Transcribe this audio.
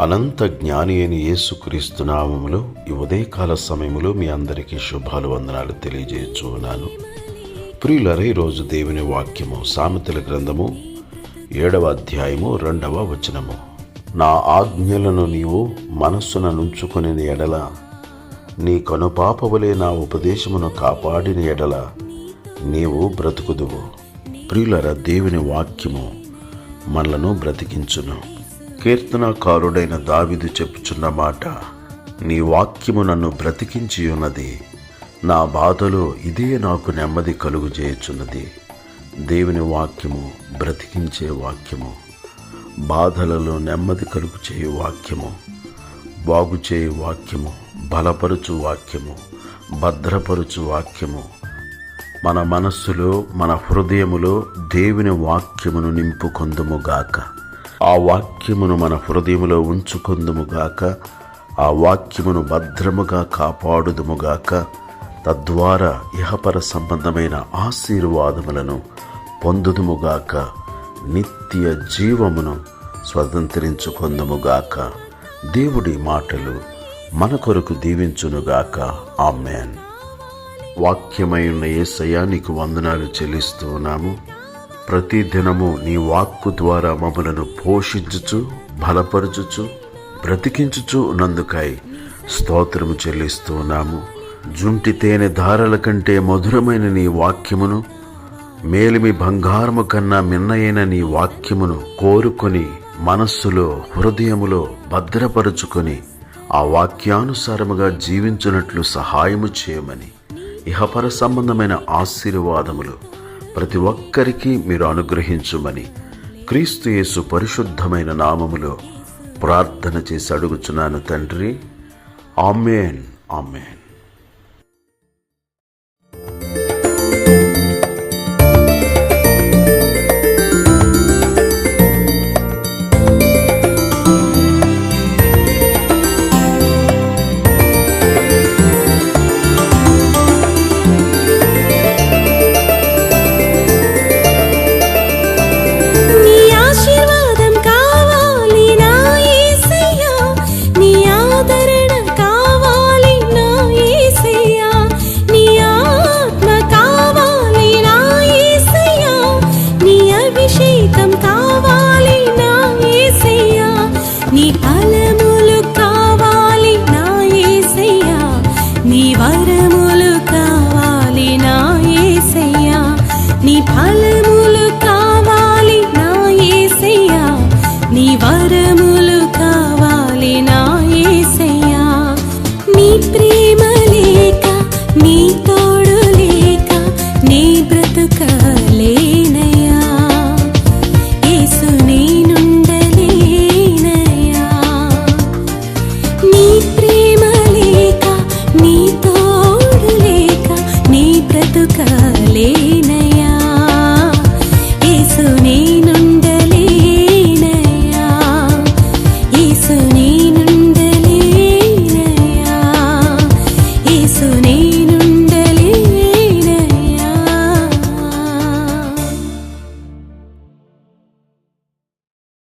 అనంత జ్ఞాని అయిన యేసుక్రీస్తు నామములో ఈ ఉదయకాల సమయములో మీ అందరికీ శుభాలు వందనాలు తెలియజేస్తున్నాను. ప్రియులారా, ఈరోజు దేవుని వాక్యము సామెతల గ్రంథము 7వ అధ్యాయము 2వ వచనము. నా ఆజ్ఞలను నీవు మనస్సున నుంచుకుని ఎడల, నీ కనుపాపవలే నా ఉపదేశమును కాపాడిన ఎడల నీవు బ్రతుకుదువు. ప్రియులారా, దేవుని వాక్యము మనలను బ్రతికించును. కీర్తనకారుడైన దావీదు చెప్పుచున్న మాట, నీ వాక్యము నన్ను బ్రతికించి ఉన్నది, నా బాధలో ఇదే నాకు నెమ్మది కలుగు చేయుచున్నది. దేవుని వాక్యము బ్రతికించే వాక్యము, బాధలలో నెమ్మది కలుగు చేయు వాక్యము, బాగు చేయు వాక్యము, బలపరుచు వాక్యము, భద్రపరుచు వాక్యము. మన మనస్సులో మన హృదయములో దేవుని వాక్యమును నింపుకొందుముగాక. ఆ వాక్యమును మన హృదయములో ఉంచుకొందుముగాక. ఆ వాక్యమును భద్రముగా కాపాడుదుముగాక. తద్వారా ఇహపర సంబంధమైన ఆశీర్వాదములను పొందుదుముగాక. నిత్య జీవమును స్వతంత్రించుకొందుముగాక. దేవుడి మాటలు మన కొరకు దీవించునుగాక. ఆమేన్. వాక్యమై ఉన్న యేసయ్యా, నీకు వందనాలు చెల్లిస్తూ ఉన్నాము. ప్రతి దినము నీ వాక్కు ద్వారా మమ్మలను పోషించుచు, బలపరచుచు, బ్రతికించుచు ఉన్నందుకై స్తోత్రము చెల్లిస్తూ ఉన్నాము. జుంటి తేనె ధారల కంటే మధురమైన నీ వాక్యమును, మేలిమి బంగారము కన్నా మిన్నయైన నీ వాక్యమును కోరుకొని మనస్సులో, హృదయములో భద్రపరుచుకొని ఆ వాక్యానుసారముగా జీవించున్నట్లు సహాయము చేయమని, ఇహపర సంబంధమైన ఆశీర్వాదములు ప్రతి ఒక్కరికి మీరు అనుగ్రహించుమని క్రీస్తు యేసు పరిశుద్ధమైన నామములో ప్రార్థన చేసి అడుగుచున్నాను తండ్రి. ఆమేన్. ఆమేన్. నీ తోడు లేక నీ బ్రతుక